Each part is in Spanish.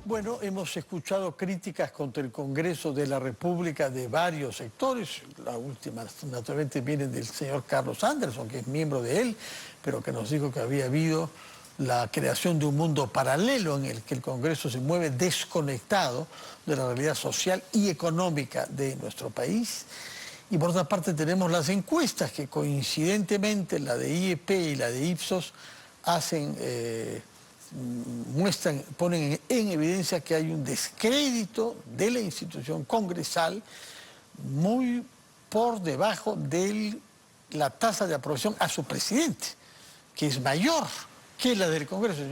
Bueno, hemos escuchado críticas contra el Congreso de la República de varios sectores. Las últimas, naturalmente, vienen del señor Carlos Anderson, que es miembro de él, pero que nos dijo que había habido la creación de un mundo paralelo en el que el Congreso se mueve desconectado de la realidad social y económica de nuestro país. Y por otra parte tenemos las encuestas que coincidentemente la de IEP y la de Ipsos hacen... ponen en evidencia que hay un descrédito de la institución congresal muy por debajo de la tasa de aprobación a su presidente, que es mayor que la del Congreso.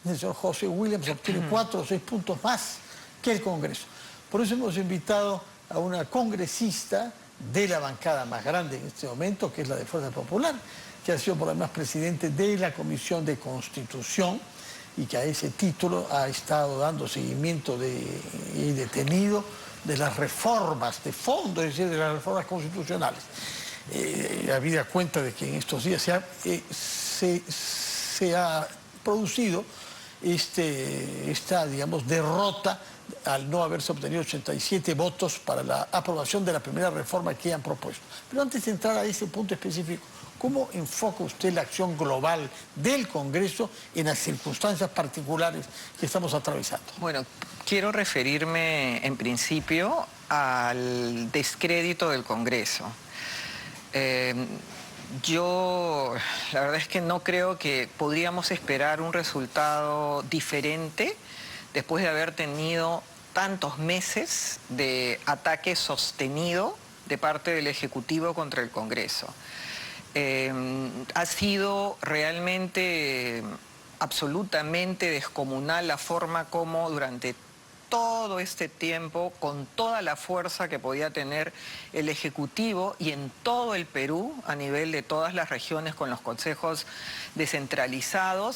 El señor José Williams obtiene 4 o 6 puntos más que el Congreso. Por eso hemos invitado a una congresista de la bancada más grande en este momento, que es la de Fuerza Popular, que ha sido por lo demás presidente de la Comisión de Constitución, y que a ese título ha estado dando seguimiento y detenido de las reformas de fondo, es decir, de las reformas constitucionales. Habida cuenta de que en estos días se ha producido esta, digamos, derrota al no haberse obtenido 87 votos para la aprobación de la primera reforma que han propuesto. Pero antes de entrar a ese punto específico, ¿cómo enfoca usted la acción global del Congreso en las circunstancias particulares que estamos atravesando? Bueno, quiero referirme en principio al descrédito del Congreso. Yo la verdad es que no creo que podríamos esperar un resultado diferente después de haber tenido tantos meses de ataque sostenido de parte del Ejecutivo contra el Congreso. Ha sido realmente absolutamente descomunal la forma como durante todo este tiempo, con toda la fuerza que podía tener el Ejecutivo y en todo el Perú, a nivel de todas las regiones con los consejos descentralizados,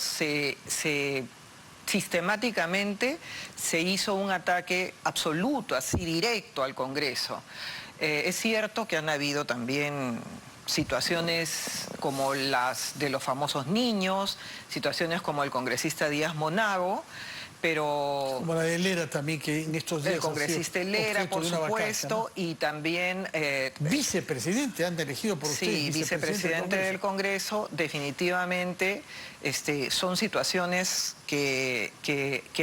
sistemáticamente se hizo un ataque absoluto, así directo al Congreso. Es cierto que han habido también situaciones como las de los famosos niños, situaciones como el congresista Díaz Monago, pero... Como la de Lera también, que en estos días... El congresista Lera, por supuesto, ¿no? Y también... vicepresidente, han elegido por usted. Sí, vicepresidente del Congreso, definitivamente son situaciones que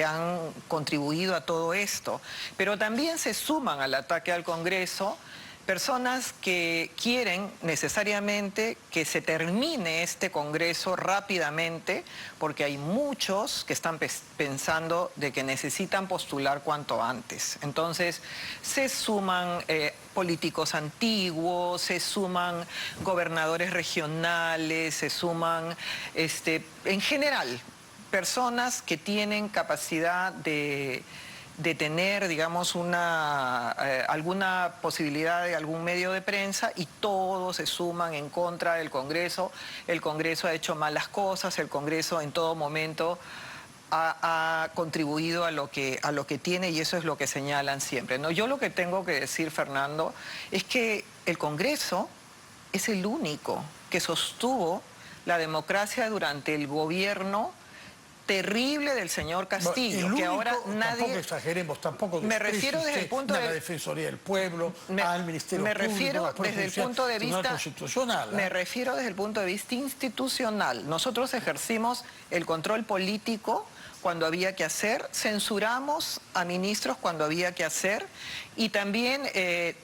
han contribuido a todo esto. Pero también se suman al ataque al Congreso personas que quieren necesariamente que se termine este Congreso rápidamente, porque hay muchos que están pensando de que necesitan postular cuanto antes. Entonces, se suman políticos antiguos, se suman gobernadores regionales, se suman, en general, personas que tienen capacidad de tener, digamos, alguna posibilidad de algún medio de prensa, y todos se suman en contra del Congreso. El Congreso ha hecho malas cosas, el Congreso en todo momento ha contribuido a lo que tiene, y eso es lo que señalan siempre, ¿no? Yo lo que tengo que decir, Fernando, es que el Congreso es el único que sostuvo la democracia durante el gobierno terrible del señor Castillo, único, que ahora nadie... Tampoco exageremos, tampoco... Me refiero desde el punto de... la Defensoría del Pueblo, al Ministerio Público... Me refiero desde el punto de vista... Constitucional, ¿eh? Me refiero desde el punto de vista institucional. Nosotros ejercimos el control político cuando había que hacer, censuramos a ministros cuando había que hacer, y también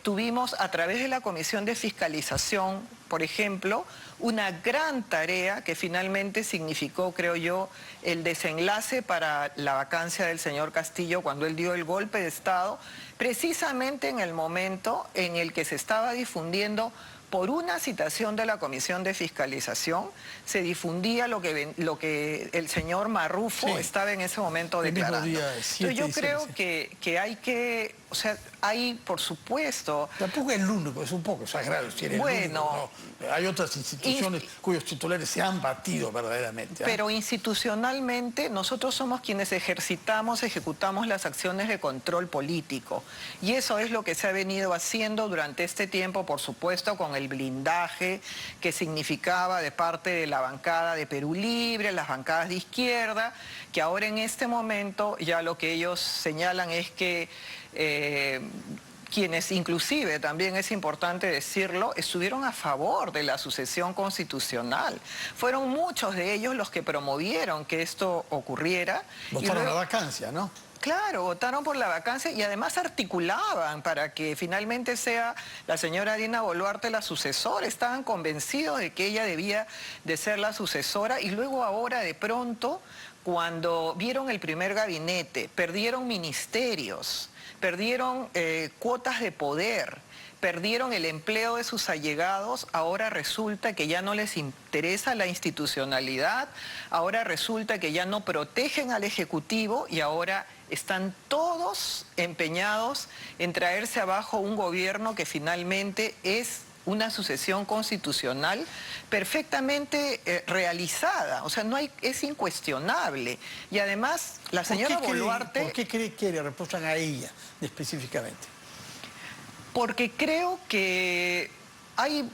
tuvimos a través de la Comisión de Fiscalización, por ejemplo, una gran tarea que finalmente significó, creo yo, el desenlace para la vacancia del señor Castillo cuando él dio el golpe de Estado, precisamente en el momento en el que se estaba difundiendo, por una citación de la Comisión de Fiscalización, se difundía lo que el señor Marrufo estaba en ese momento declarando. Entonces yo creo que hay que O sea, hay, por supuesto... Tampoco es el único, es un poco exagerado. Si eres Bueno, el único, ¿no? Hay otras instituciones cuyos titulares se han batido verdaderamente. Pero institucionalmente nosotros somos quienes ejecutamos las acciones de control político. Y eso es lo que se ha venido haciendo durante este tiempo, por supuesto, con el blindaje que significaba de parte de la bancada de Perú Libre, las bancadas de izquierda, que ahora en este momento ya lo que ellos señalan es que quienes inclusive, también es importante decirlo, estuvieron a favor de la sucesión constitucional. Fueron muchos de ellos los que promovieron que esto ocurriera. Votaron la vacancia, ¿no? Claro, votaron por la vacancia y además articulaban para que finalmente sea la señora Dina Boluarte la sucesora. Estaban convencidos de que ella debía de ser la sucesora y luego ahora de pronto, cuando vieron el primer gabinete, perdieron ministerios, perdieron cuotas de poder, perdieron el empleo de sus allegados, ahora resulta que ya no les interesa la institucionalidad, ahora resulta que ya no protegen al Ejecutivo y ahora están todos empeñados en traerse abajo un gobierno que finalmente es una sucesión constitucional perfectamente realizada, o sea, no hay, es incuestionable. Y además, la señora Boluarte... ¿Por qué cree que le reprochan a ella específicamente? Porque creo que hay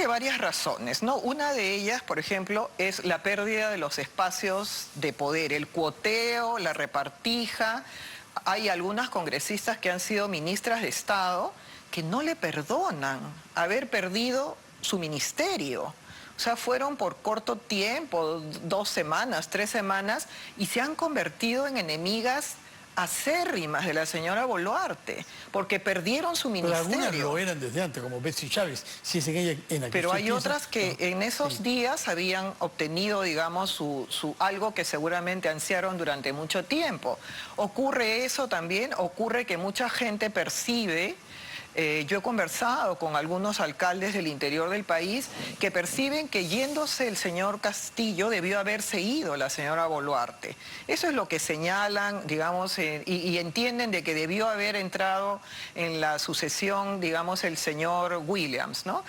varias razones, ¿no? Una de ellas, por ejemplo, es la pérdida de los espacios de poder, el cuoteo, la repartija. Hay algunas congresistas que han sido ministras de Estado que no le perdonan haber perdido su ministerio. O sea, fueron por corto tiempo, 2 semanas, 3 semanas, y se han convertido en enemigas acérrimas de la señora Boluarte, porque perdieron su ministerio. Pero algunas lo eran desde antes, como Betsy Chávez, si es en ella en la que pero hay piensa, otras que en esos días habían obtenido, digamos, algo que seguramente ansiaron durante mucho tiempo. Ocurre eso también, ocurre que mucha gente percibe... yo he conversado con algunos alcaldes del interior del país que perciben que yéndose el señor Castillo debió haberse ido la señora Boluarte. Eso es lo que señalan, digamos, y entienden de que debió haber entrado en la sucesión, digamos, el señor Williams, ¿no?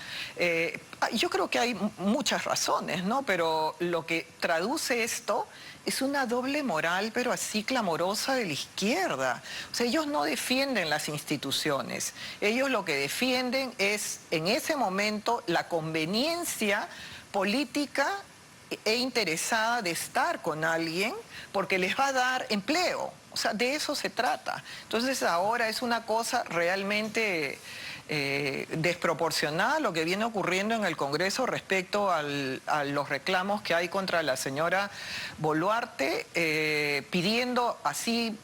Yo creo que hay muchas razones, ¿no? Pero lo que traduce esto es una doble moral, pero así clamorosa de la izquierda. O sea, ellos no defienden las instituciones. Ellos lo que defienden es, en ese momento, la conveniencia política e interesada de estar con alguien porque les va a dar empleo. O sea, de eso se trata. Entonces ahora es una cosa realmente... desproporcionada lo que viene ocurriendo en el Congreso respecto a los reclamos que hay contra la señora Boluarte, pidiendo así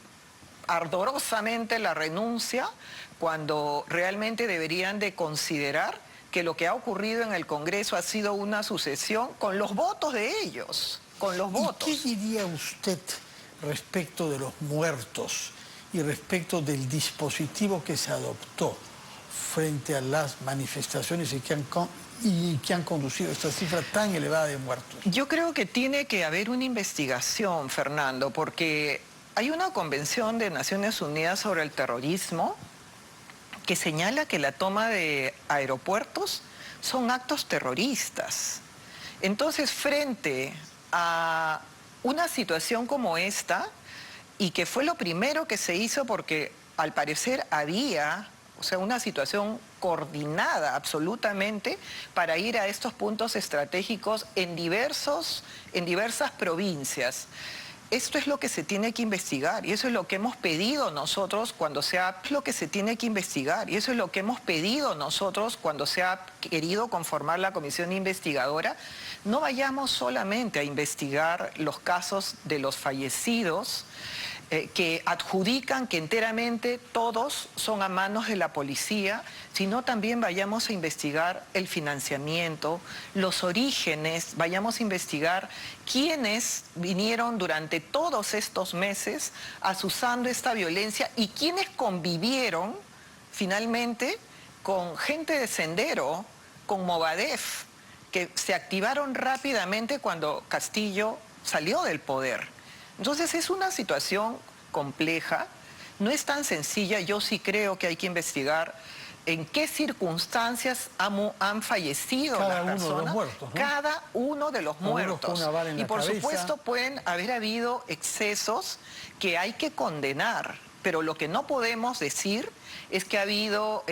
ardorosamente la renuncia, cuando realmente deberían de considerar que lo que ha ocurrido en el Congreso ha sido una sucesión con los votos de ellos, con los votos. ¿Y qué diría usted respecto de los muertos y respecto del dispositivo que se adoptó frente a las manifestaciones y que han conducido a esta cifra tan elevada de muertos? Yo creo que tiene que haber una investigación, Fernando, porque hay una convención de Naciones Unidas sobre el terrorismo que señala que la toma de aeropuertos son actos terroristas. Entonces, frente a una situación como esta, y que fue lo primero que se hizo porque al parecer había... O sea, una situación coordinada absolutamente para ir a estos puntos estratégicos en diversas provincias. Esto es lo que se tiene que investigar y eso es lo que hemos pedido nosotros cuando se ha... Es lo que se tiene que investigar y eso es lo que hemos pedido nosotros cuando se ha querido conformar la comisión investigadora. No vayamos solamente a investigar los casos de los fallecidos, que adjudican que enteramente todos son a manos de la policía, sino también vayamos a investigar el financiamiento, los orígenes, vayamos a investigar quiénes vinieron durante todos estos meses azuzando esta violencia y quiénes convivieron finalmente con gente de Sendero, con Movadef, que se activaron rápidamente cuando Castillo salió del poder. Entonces es una situación compleja no es tan sencilla. Yo sí creo que hay que investigar en qué circunstancias han fallecido cada las personas. Uno de los muertos, ¿no? Cada uno de los muertos. Con una bala en y la por cabeza. supuesto pueden haber habido excesos que hay que condenar. Pero lo que no podemos decir es que ha habido,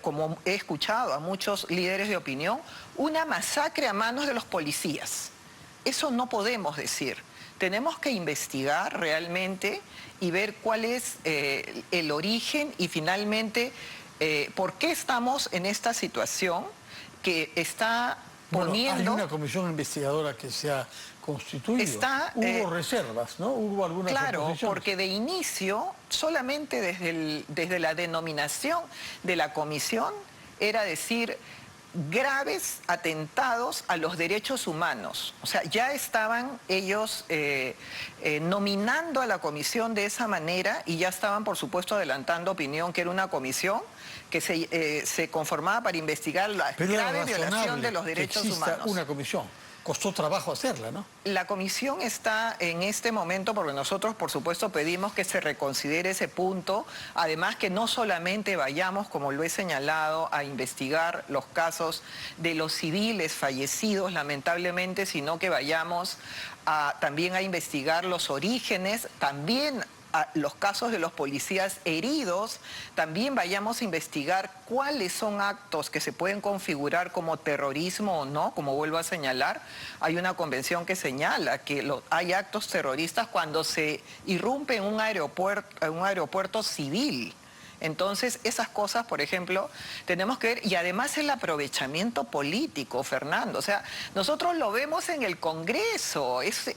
como he escuchado a muchos líderes de opinión, una masacre a manos de los policías. Eso no podemos decir. Tenemos que investigar realmente y ver cuál es el origen y finalmente por qué estamos en esta situación que está poniendo... Hay una comisión investigadora que se ha constituido. Hubo reservas, ¿no? Hubo algunas Claro, porque de inicio, solamente desde la denominación de la comisión, era decir graves atentados a los derechos humanos. O sea, ya estaban ellos nominando a la comisión de esa manera y ya estaban, por supuesto, adelantando opinión que era una comisión que se conformaba para investigar la grave violación de los derechos humanos. Una comisión. Costó trabajo hacerla, ¿no? La comisión está en este momento, porque nosotros, por supuesto, pedimos que se reconsidere ese punto. Además, que no solamente vayamos, como lo he señalado, a investigar los casos de los civiles fallecidos, lamentablemente, sino que vayamos también a investigar los orígenes, también los casos de los policías heridos, también vayamos a investigar cuáles son actos que se pueden configurar como terrorismo o no, como vuelvo a señalar. Hay una convención que señala que hay actos terroristas cuando se irrumpe en un aeropuerto civil. Entonces, esas cosas, por ejemplo, tenemos que ver, y además el aprovechamiento político, Fernando. O sea, nosotros lo vemos en el Congreso, es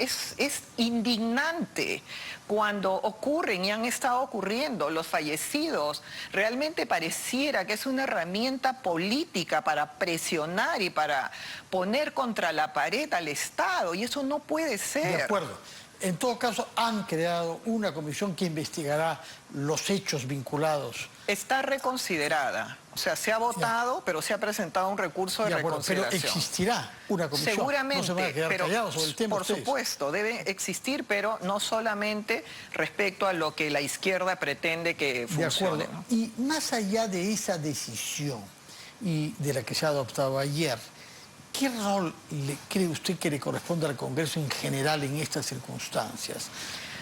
indignante cuando ocurren y han estado ocurriendo los fallecidos. Realmente pareciera que es una herramienta política para presionar y para poner contra la pared al Estado, y eso no puede ser. De acuerdo. En todo caso, han creado una comisión que investigará los hechos vinculados. Está reconsiderada. O sea, se ha votado, pero se ha presentado un recurso de reconsideración. Pero existirá una comisión. Seguramente, no se van a quedar callados sobre el tema por supuesto, debe existir, pero no solamente respecto a lo que la izquierda pretende que funcione. De acuerdo. Y más allá de esa decisión y de la que se ha adoptado ayer, ¿qué rol cree usted que le corresponde al Congreso en general en estas circunstancias?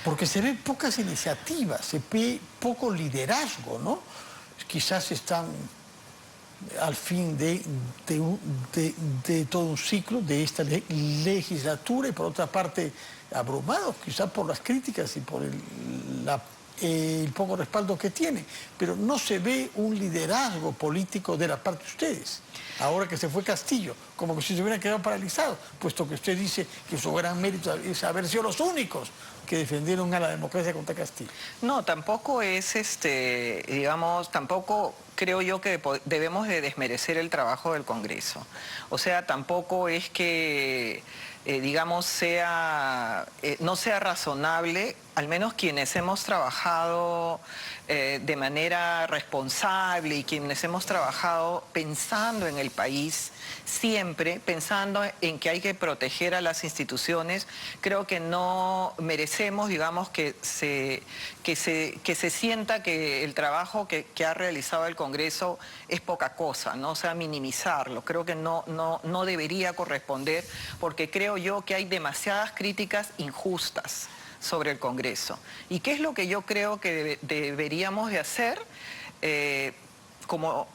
Porque se ven pocas iniciativas, se ve poco liderazgo, ¿no? Quizás están al fin de todo un ciclo de esta legislatura y por otra parte abrumados quizás por las críticas y por el poco respaldo que tiene, pero no se ve un liderazgo político de la parte de ustedes. Ahora que se fue Castillo, como que si se hubieran quedado paralizados, puesto que usted dice que su gran mérito es haber sido los únicos que defendieron a la democracia contra Castillo. No, tampoco es, digamos, tampoco creo yo que debemos de desmerecer el trabajo del Congreso. O sea, tampoco es que, digamos, no sea razonable, al menos quienes hemos trabajado de manera responsable y quienes hemos trabajado pensando en el país, siempre pensando en que hay que proteger a las instituciones, creo que no merecemos, digamos, que se sienta que el trabajo que ha realizado el Congreso es poca cosa, ¿no? O sea, minimizarlo. Creo que no debería corresponder, porque creo yo que hay demasiadas críticas injustas sobre el Congreso. ¿Y qué es lo que yo creo que deberíamos de hacer? Como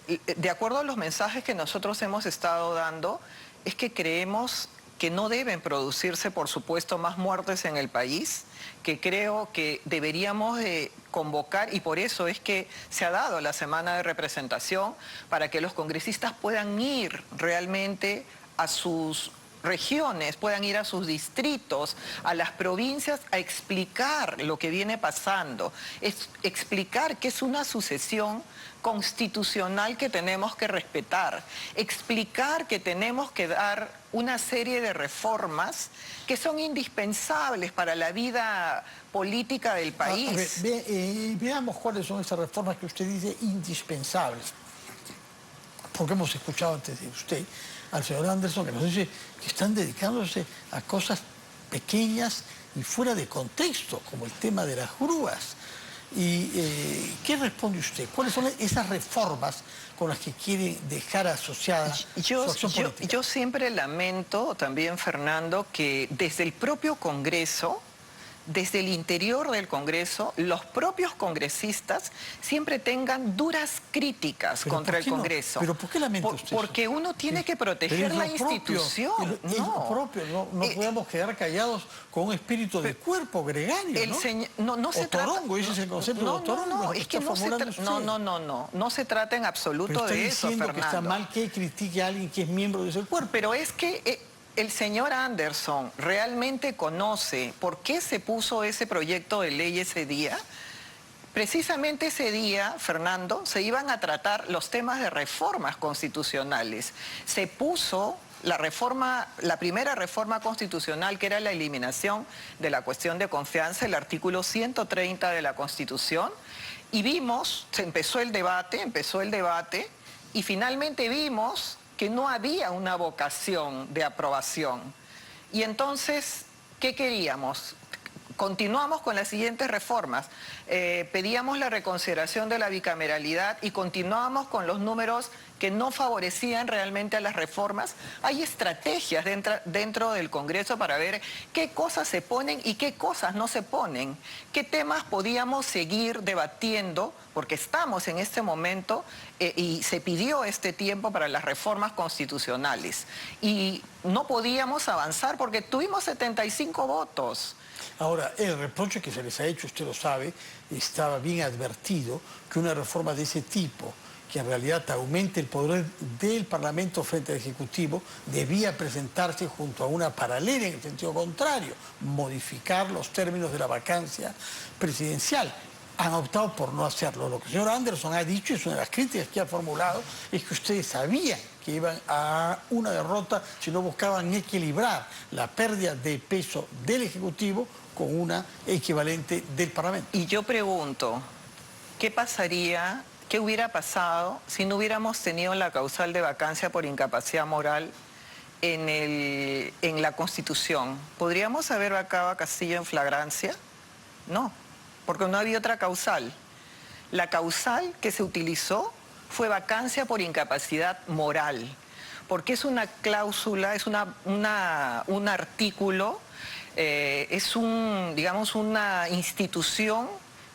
de acuerdo a los mensajes que nosotros hemos estado dando, es que creemos que no deben producirse, por supuesto, más muertes en el país, que creo que deberíamos de convocar, y por eso es que se ha dado la semana de representación, para que los congresistas puedan ir realmente a sus regiones, puedan ir a sus distritos, a las provincias, a explicar lo que viene pasando, explicar que es una sucesión constitucional que tenemos que respetar, explicar que tenemos que dar una serie de reformas que son indispensables para la vida política del país. Veamos cuáles son esas reformas que usted dice indispensables, porque hemos escuchado antes de usted al señor Anderson, que nos dice que están dedicándose a cosas pequeñas y fuera de contexto, como el tema de las grúas. ¿Y qué responde usted? ¿Cuáles son esas reformas con las que quiere dejar asociada su acción política? Yo siempre lamento también, Fernando, que desde el propio Congreso, desde el interior del Congreso, los propios congresistas siempre tengan duras críticas contra el Congreso. ¿Pero por qué lamenta usted Porque eso? uno tiene que proteger la institución. Es lo propio, no podemos quedar callados con un espíritu de cuerpo gregario, ¿no? No se trata... Otorongo, ese es el concepto de otorongo. No se trata en absoluto de eso, Fernando. Que Fernando. está mal que critique a alguien que es miembro de ese cuerpo. Pero es que... ¿El señor Anderson realmente conoce por qué se puso ese proyecto de ley ese día? Precisamente ese día, Fernando, se iban a tratar los temas de reformas constitucionales. Se puso la primera reforma constitucional, que era la eliminación de la cuestión de confianza, el artículo 130 de la Constitución, y vimos, empezó el debate, y finalmente vimos que no había una vocación de aprobación. Y entonces, ¿qué queríamos? Continuamos con las siguientes reformas. Pedíamos la reconsideración de la bicameralidad y continuábamos con los números que no favorecían realmente a las reformas. Hay estrategias dentro del Congreso para ver qué cosas se ponen y qué cosas no se ponen, qué temas podíamos seguir debatiendo, porque estamos en este momento y se pidió este tiempo para las reformas constitucionales. Y no podíamos avanzar porque tuvimos 75 votos. Ahora, el reproche que se les ha hecho, usted lo sabe, estaba bien advertido que una reforma de ese tipo, que en realidad aumente el poder del Parlamento frente al Ejecutivo, debía presentarse junto a una paralela en el sentido contrario, modificar los términos de la vacancia presidencial. Han optado por no hacerlo. Lo que el señor Anderson ha dicho, es una de las críticas que ha formulado, es que ustedes sabían que iban a una derrota si no buscaban equilibrar la pérdida de peso del Ejecutivo con una equivalente del Parlamento. Y yo pregunto, ¿qué pasaría, qué hubiera pasado si no hubiéramos tenido la causal de vacancia por incapacidad moral en la Constitución? ¿Podríamos haber vacado a Castillo en flagrancia? No, porque no había otra causal. La causal que se utilizó fue vacancia por incapacidad moral, porque es una cláusula, es un artículo, digamos, una institución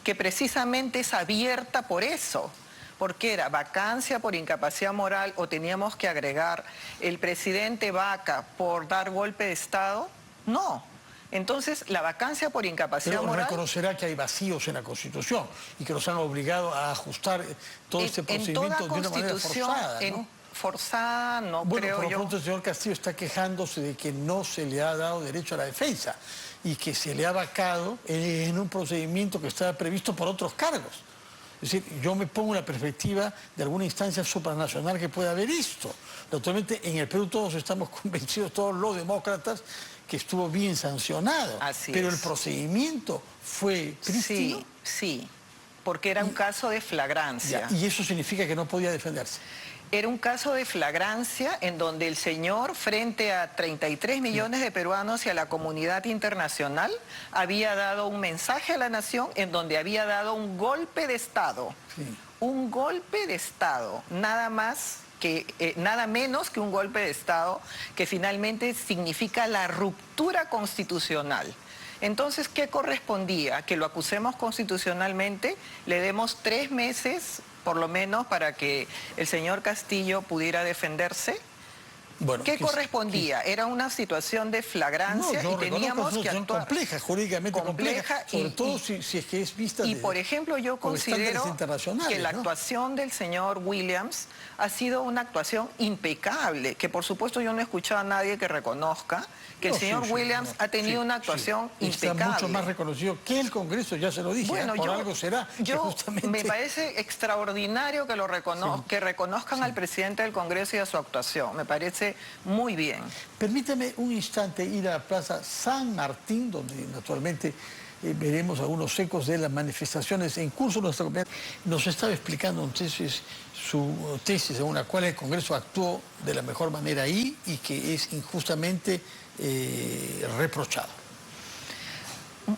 que precisamente es abierta por eso, porque era vacancia por incapacidad moral o teníamos que agregar el presidente vaca por dar golpe de Estado. No. Entonces, la vacancia por incapacidad moral... reconocerá que hay vacíos en la Constitución y que los han obligado a ajustar todo este procedimiento de una manera forzada, ¿no? Forzada, no creo yo. Bueno, por lo pronto el señor Castillo está quejándose de que no se le ha dado derecho a la defensa y que se le ha vacado en un procedimiento que estaba previsto por otros cargos. Es decir, yo me pongo en la perspectiva de alguna instancia supranacional que pueda haber esto. Naturalmente, en el Perú todos estamos convencidos, todos los demócratas, que estuvo bien sancionado. Pero el procedimiento fue prístino. Sí, porque era un caso de flagrancia. Y eso significa que no podía defenderse. Era un caso de flagrancia en donde el señor, frente a 33 millones de peruanos y a la comunidad internacional, había dado un mensaje a la nación en donde había dado un golpe de Estado. Sí. Un golpe de Estado, nada menos que un golpe de Estado que finalmente significa la ruptura constitucional. Entonces, ¿qué correspondía? Que lo acusemos constitucionalmente, le demos 3 meses por lo menos para que el señor Castillo pudiera defenderse. Bueno, ¿qué correspondía? Era una situación de flagrancia y teníamos que actuar. Compleja, jurídicamente compleja, sobre todo si es que es vista y por ejemplo, yo considero que la actuación del señor Williams ha sido una actuación impecable, que por supuesto yo no he escuchado a nadie que reconozca que el señor Williams ha tenido una actuación impecable. Está mucho más reconocido que el Congreso, ya se lo dije, bueno, por algo será. Me parece extraordinario que que reconozcan al presidente del Congreso y a su actuación. Me parece muy bien. Permítame un instante ir a la Plaza San Martín, donde naturalmente veremos algunos ecos de las manifestaciones en curso. Nuestra compañera nos estaba explicando su tesis según la cual el Congreso actuó de la mejor manera ahí y que es injustamente reprochado.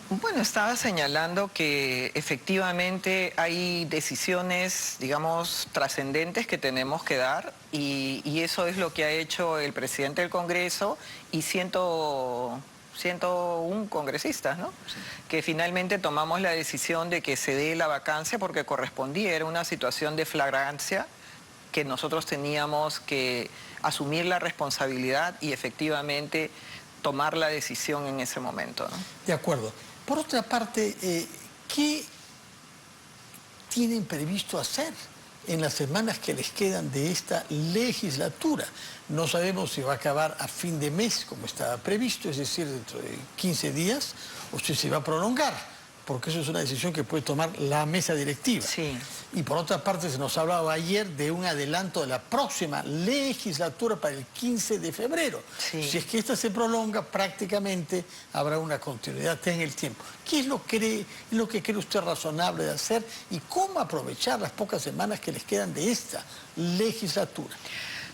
Bueno, estaba señalando que efectivamente hay decisiones, digamos, trascendentes que tenemos que dar y eso es lo que ha hecho el presidente del Congreso y 101 congresistas, ¿no? Sí. Que finalmente tomamos la decisión de que se dé la vacancia porque correspondía, era una situación de flagrancia que nosotros teníamos que asumir la responsabilidad y efectivamente tomar la decisión en ese momento, ¿no? De acuerdo. Por otra parte, ¿qué tienen previsto hacer en las semanas que les quedan de esta legislatura? No sabemos si va a acabar a fin de mes, como estaba previsto, es decir, dentro de 15 días, o si se va a prolongar, porque eso es una decisión que puede tomar la mesa directiva. Sí. Y por otra parte, se nos hablaba ayer de un adelanto de la próxima legislatura para el 15 de febrero. Sí. Si es que esta se prolonga, prácticamente habrá una continuidad en el tiempo. ¿Qué es lo que cree usted razonable de hacer y cómo aprovechar las pocas semanas que les quedan de esta legislatura?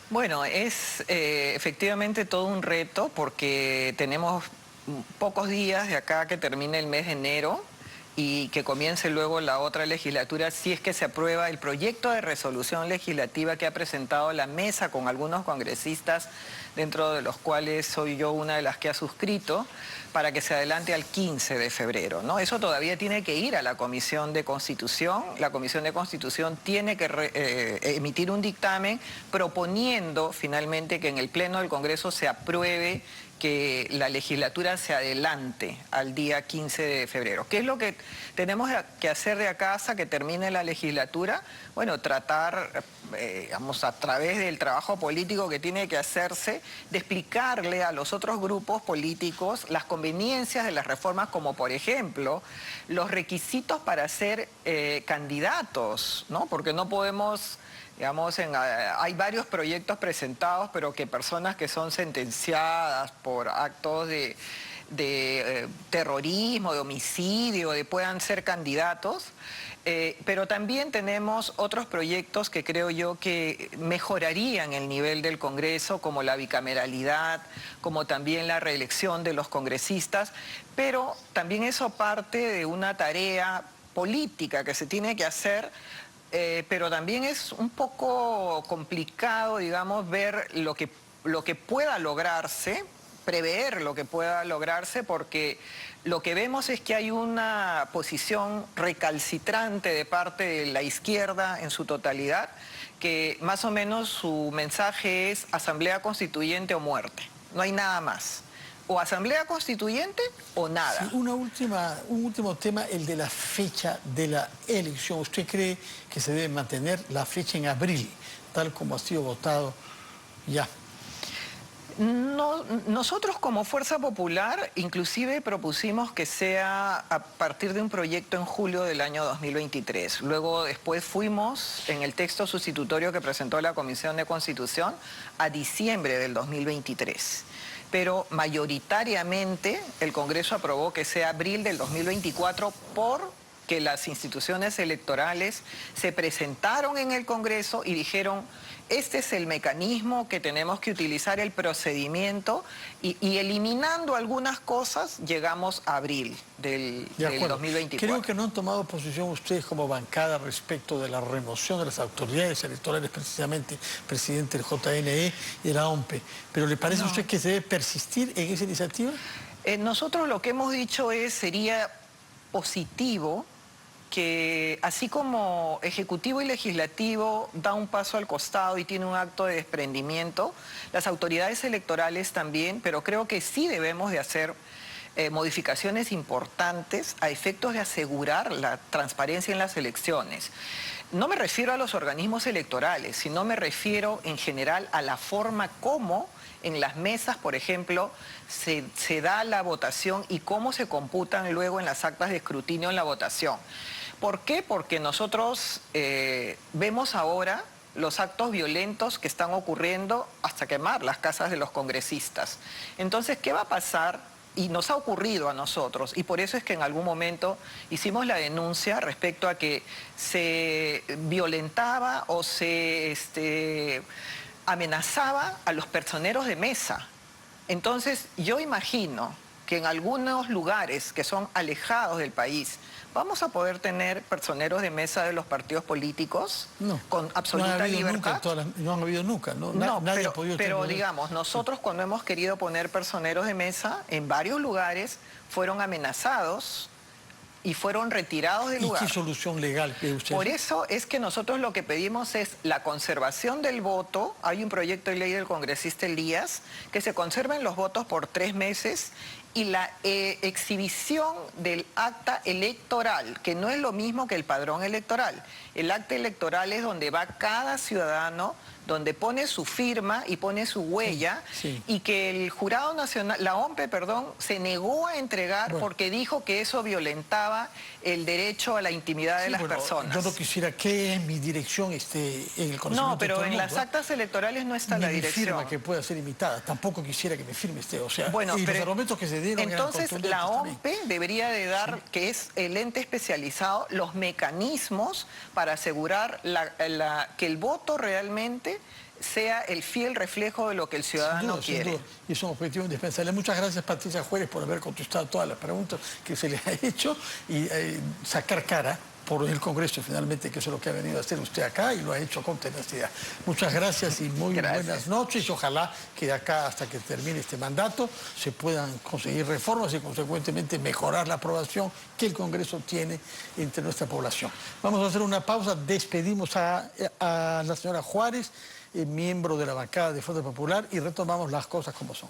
Bueno, es efectivamente todo un reto porque tenemos pocos días de acá que termine el mes de enero y que comience luego la otra legislatura si es que se aprueba el proyecto de resolución legislativa que ha presentado la mesa con algunos congresistas, dentro de los cuales soy yo una de las que ha suscrito, para que se adelante al 15 de febrero, ¿no? Eso todavía tiene que ir a la Comisión de Constitución. La Comisión de Constitución tiene que emitir un dictamen proponiendo finalmente que en el Pleno del Congreso se apruebe que la legislatura se adelante al día 15 de febrero. ¿Qué es lo que tenemos que hacer de acá hasta que termine la legislatura? Bueno, tratar, digamos, a través del trabajo político que tiene que hacerse, de explicarle a los otros grupos políticos las conveniencias de las reformas, como por ejemplo, los requisitos para ser candidatos, ¿no? Porque no podemos... Digamos, hay varios proyectos presentados, pero que personas que son sentenciadas por actos de terrorismo, de homicidio, puedan ser candidatos. Pero también tenemos otros proyectos que creo yo que mejorarían el nivel del Congreso, como la bicameralidad, como también la reelección de los congresistas, pero también eso parte de una tarea política que se tiene que hacer. Pero también es un poco complicado, digamos, ver lo que pueda lograrse, prever lo que pueda lograrse, porque lo que vemos es que hay una posición recalcitrante de parte de la izquierda en su totalidad, que más o menos su mensaje es asamblea constituyente o muerte, no hay nada más. O asamblea constituyente o nada. Sí, un último tema, el de la fecha de la elección. ¿Usted cree que se debe mantener la fecha en abril, tal como ha sido votado ya? No, nosotros como Fuerza Popular inclusive propusimos que sea a partir de un proyecto en julio del año 2023. Luego después fuimos en el texto sustitutorio que presentó la Comisión de Constitución a diciembre del 2023. Pero mayoritariamente el Congreso aprobó que sea abril del 2024 porque las instituciones electorales se presentaron en el Congreso y dijeron, este es el mecanismo que tenemos que utilizar, el procedimiento, y eliminando algunas cosas llegamos a abril del 2024. Creo que no han tomado posición ustedes como bancada respecto de la remoción de las autoridades electorales, precisamente presidente del JNE y de la OMP. ¿Pero le parece a usted que se debe persistir en esa iniciativa? Nosotros lo que hemos dicho sería positivo que así como Ejecutivo y Legislativo da un paso al costado y tiene un acto de desprendimiento, las autoridades electorales también, pero creo que sí debemos de hacer modificaciones importantes a efectos de asegurar la transparencia en las elecciones. No me refiero a los organismos electorales, sino me refiero en general a la forma como en las mesas, por ejemplo, se da la votación y cómo se computan luego en las actas de escrutinio en la votación. ¿Por qué? Porque nosotros vemos ahora los actos violentos que están ocurriendo hasta quemar las casas de los congresistas. Entonces, ¿qué va a pasar? Y nos ha ocurrido a nosotros, y por eso es que en algún momento hicimos la denuncia respecto a que se violentaba o se amenazaba a los personeros de mesa. Entonces, yo imagino que en algunos lugares que son alejados del país vamos a poder tener personeros de mesa de los partidos políticos con absoluta libertad. No han habido nunca, nadie ha podido pero tener... digamos, nosotros cuando hemos querido poner personeros de mesa, en varios lugares fueron amenazados y fueron retirados del lugar. ¿Y qué solución legal que usted? Por eso es que nosotros lo que pedimos es la conservación del voto. Hay un proyecto de ley del congresista Elías que se conserven los votos por 3 meses y la exhibición del acta electoral, que no es lo mismo que el padrón electoral. El acta electoral es donde va cada ciudadano, donde pone su firma y pone su huella, y que el Jurado Nacional, la OMPE, perdón, se negó a entregar porque dijo que eso violentaba el derecho a la intimidad de las personas. Yo no quisiera que mi dirección esté en el conocimiento. No, pero en las actas electorales no está la dirección. Mi firma que pueda ser imitada, tampoco quisiera que mi firma esté, o sea, y los argumentos que se dieron entonces la OMPE debería de dar, que es el ente especializado, los mecanismos para asegurar que el voto realmente sea el fiel reflejo de lo que el ciudadano quiere. Y es un objetivo indispensable. Muchas gracias, Patricia Juárez, por haber contestado todas las preguntas que se le ha hecho y sacar cara por el Congreso, finalmente, que eso es lo que ha venido a hacer usted acá y lo ha hecho con tenacidad. Muchas gracias y muy buenas noches. Y ojalá que de acá hasta que termine este mandato se puedan conseguir reformas y consecuentemente mejorar la aprobación que el Congreso tiene entre nuestra población. Vamos a hacer una pausa. Despedimos a la señora Juárez, miembro de la bancada de Fuerza Popular, y retomamos las cosas como son.